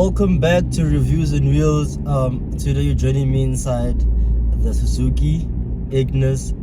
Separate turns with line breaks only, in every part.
Welcome back to Reviews and Wheels. Today you're joining me inside the Suzuki Ignis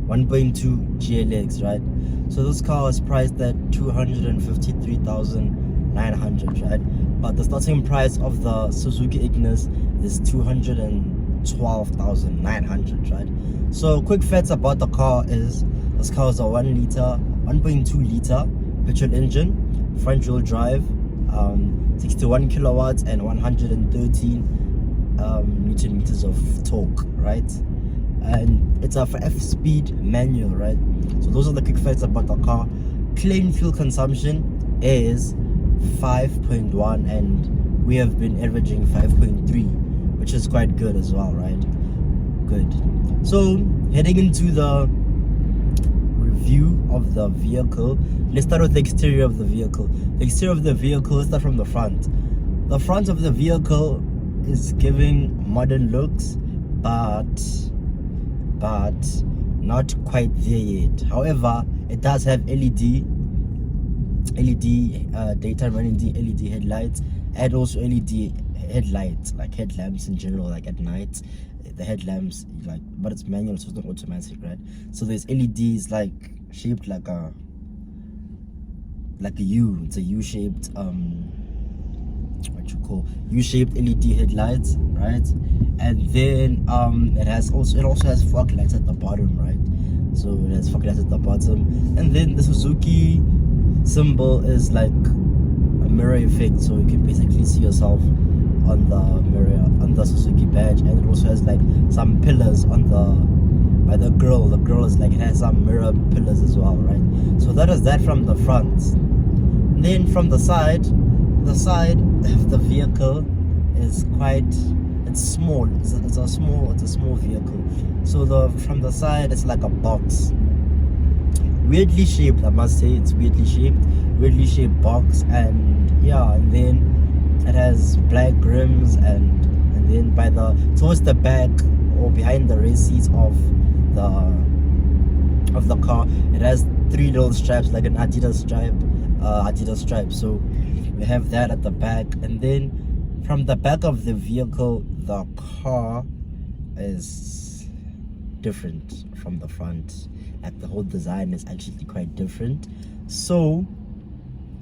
1.2 GLX, right? So this car is priced at 253,900, right? But the starting price of the Suzuki Ignis is 212,900, right? So quick facts about the car is this car is a 1.2 liter petrol engine, front wheel drive, 61 kilowatts and 113 newton meters of torque, right? And it's a 5-speed manual, right? So those are the quick facts about the car. Claimed fuel consumption is 5.1 and we have been averaging 5.3, which is quite good as well, right? Good. So heading into the review of the vehicle, let's start with the exterior of the vehicle. The exterior of the vehicle, let's start from the front. The front of the vehicle is giving modern looks, but not quite there yet. However, it does have LED daytime running LED headlights, and also LED headlights, like headlamps in general, like at night. The headlamps, like, but it's manual, so it's not automatic, right? So there's LEDs like shaped like a U. It's a U-shaped U-shaped LED headlights, right? And then it also has fog lights at the bottom, right? So it has fog lights at the bottom, and then the Suzuki symbol is like a mirror effect, so you can basically see yourself on the mirror, on the Suzuki badge. And it also has like some pillars on by the grill. The grill is like, it has some mirror pillars as well, right? So that is that from the front. And then from the side of the vehicle is it's small. It's a small vehicle. So from the side it's like a box, weirdly shaped, I must say. It's weirdly shaped box. And yeah, and then it has black rims, and then towards the back or behind the rear seats of the car, it has 3 little stripes, like an Adidas stripe. So we have that at the back. And then from the back of the vehicle, the car is different from the front. Like the whole design is actually quite different. So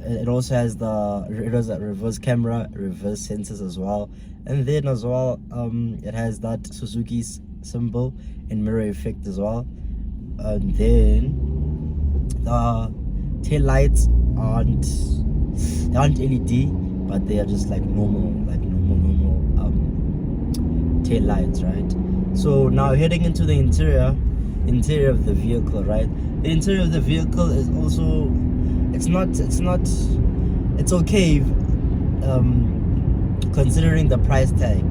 it also has a reverse camera, reverse sensors as well. And then as well, it has that Suzuki symbol and mirror effect as well. And then the tail lights aren't LED, but they are just like normal tail lights, right? So now heading into the interior of the vehicle, right? The interior of the vehicle is also, it's okay, considering the price tag.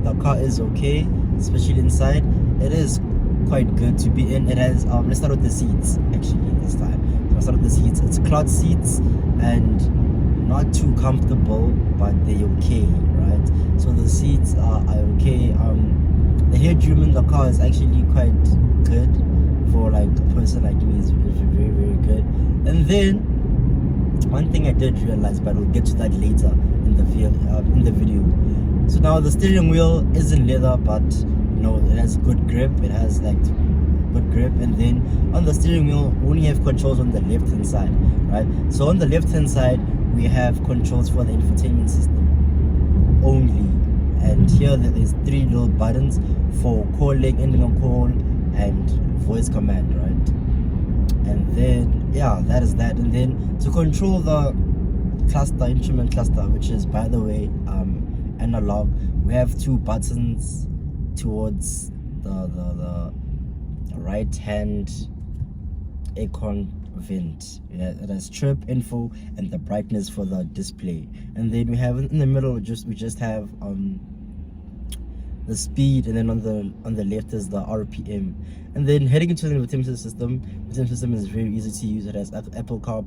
The car is okay, especially inside. It is quite good to be in. It has let's start with the seats. Actually, this time let's start with the seats. It's cloth seats and not too comfortable, but they're okay, right? So the seats are okay. The headroom in the car is actually quite good for like a person like me. Is very, very good. And then one thing I did realize, but we'll get to that later in the video. So now the steering wheel isn't leather, but it has good grip. It has like good grip. And then on the steering wheel, we only have controls on the left hand side, right? So on the left hand side, we have controls for the infotainment system only. And here there's 3 little buttons for calling, ending a call, and voice command, right? And then yeah, that is that. And then to control the instrument cluster, which is, by the way, analog, we have 2 buttons towards the right hand aircon vent. It has trip, info, and the brightness for the display. And then we have in the middle, we just have the speed, and then on the left is the RPM. And then heading into the infotainment system. The infotainment system is very easy to use. It has AppleCar,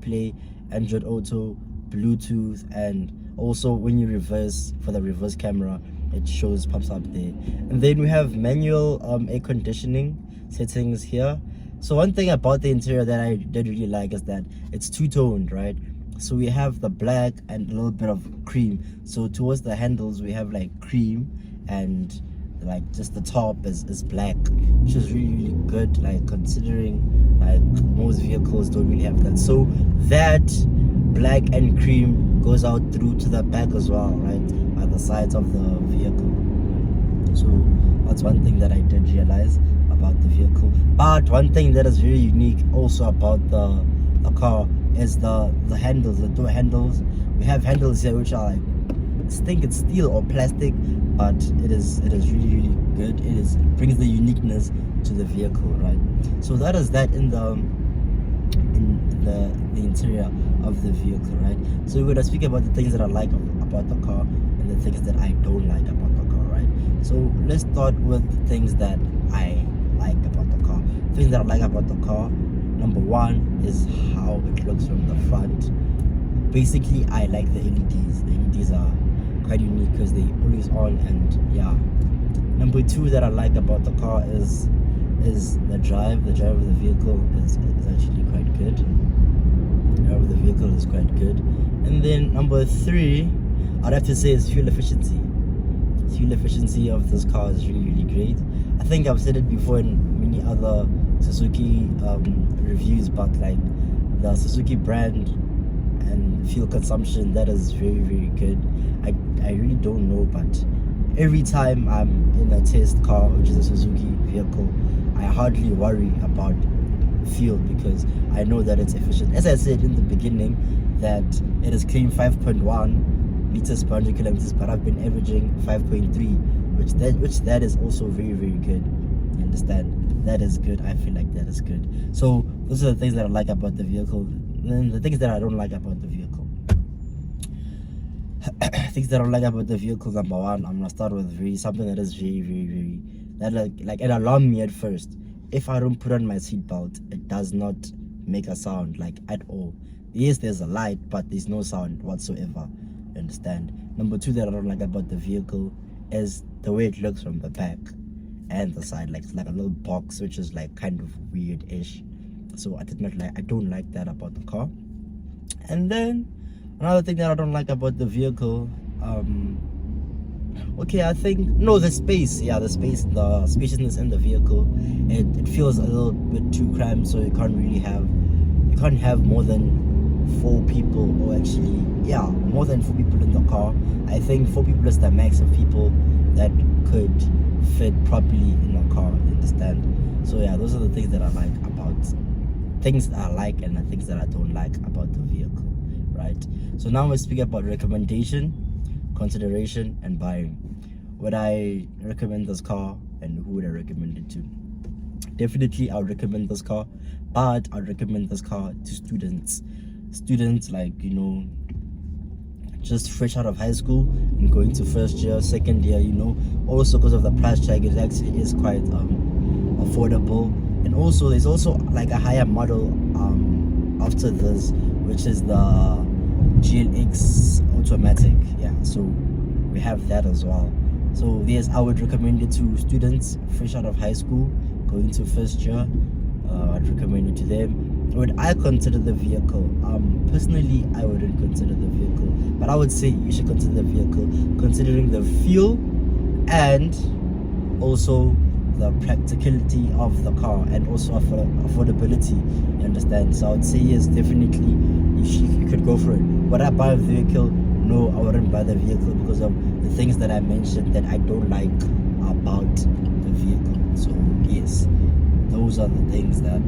AndroidAuto, Bluetooth, and also when you reverse, for the reverse camera, it pops up there. And then we have manual air conditioning settings here. So one thing about the interior that I did really like is that it's two-toned, right? So we have the black and a little bit of cream. So towards the handles we have like cream, and like just the top is black, which is really good, like considering like most vehicles don't really have that. So that black and cream goes out through to the back as well, right, by the sides of the vehicle. So that's one thing that I did realize about the vehicle. But one thing that is very unique also about the car is the handles, the door handles. We have handles here which are like, I think it's steel or plastic, but it is really good. It brings the uniqueness to the vehicle, right? So that is that in the interior of the vehicle, right? So we're gonna speak about the things that I like about the car and the things that I don't like about the car, right? So let's start with the things that I like about the car. Things that I like about the car, number one is how it looks from the front. Basically, I like the LEDs. The LEDs are quite unique because they always on, and yeah. Number two that I like about the car is the drive. The drive of the vehicle is actually quite good. The drive of the vehicle is quite good. And then number three, I'd have to say is fuel efficiency. Fuel efficiency of this car is really great. I think I've said it before in many other Suzuki reviews, but like the Suzuki brand and fuel consumption, that is very good. I really don't know, but every time I'm in a test car, which is a Suzuki vehicle, I hardly worry about fuel because I know that it's efficient. As I said in the beginning, that it is claimed 5.1 liters per 100 kilometers, but I've been averaging 5.3, which that is also very good. You understand? That is good. I feel like that is good. So those are the things that I like about the vehicle. And then the things that I don't like about the vehicle. Things that I don't like about the vehicle, number one, I'm gonna start with something that is very that like it alarmed me at first. If I don't put on my seatbelt, it does not make a sound, like at all. Yes, there's a light, but there's no sound whatsoever. You understand? Number two that I don't like about the vehicle is the way it looks from the back and the side. Like it's like a little box, which is like kind of weird-ish. So I don't like that about the car. And then another thing that I don't like about the vehicle, the space. Yeah, the spaciousness in the vehicle. It feels a little bit too cramped, so you can't have more than 4 people, or actually, yeah, more than 4 people in the car. I think 4 people is the max of people that could fit properly in a car, you understand? So yeah, those are the things that I like things that I like and the things that I don't like about the vehicle, right? So now we speak about recommendation, consideration, and buying. Would I recommend this car, and who would I recommend it to? Definitely I would recommend this car, but I'd recommend this car to students like, you know, just fresh out of high school and going to first year, second year, you know. Also because of the price tag, it actually is quite affordable. And also there's also like a higher model after this, which is the GLX automatic. Yeah, so we have that as well. So yes, I would recommend it to students fresh out of high school going to first year. I'd recommend it to them. Would I consider the vehicle? Personally, I wouldn't consider the vehicle, but I would say you should consider the vehicle, considering the fuel and also the practicality of the car, and also affordability, you understand? So I would say yes, definitely you could go for it. Would I buy a vehicle? No, I wouldn't buy the vehicle because of the things that I mentioned that I don't like about the vehicle. So yes, those are the things that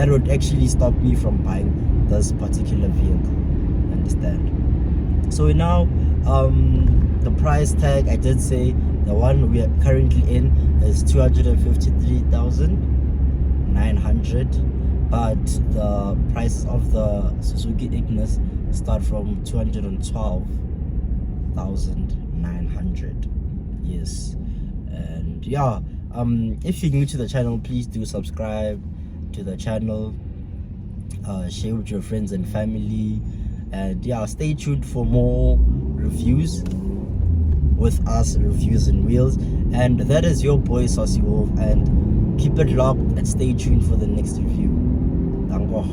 would actually stop me from buying this particular vehicle, understand? So now the price tag, I did say the one we are currently in is 253,900, but the price of the Suzuki Ignis start from 212,900. Yes. And yeah, if you're new to the channel, please do subscribe to the channel, share with your friends and family, and yeah, stay tuned for more reviews with us, Reviews and Wheels. And that is your boy Saucy Wolf, and keep it locked and stay tuned for the next review. Dango.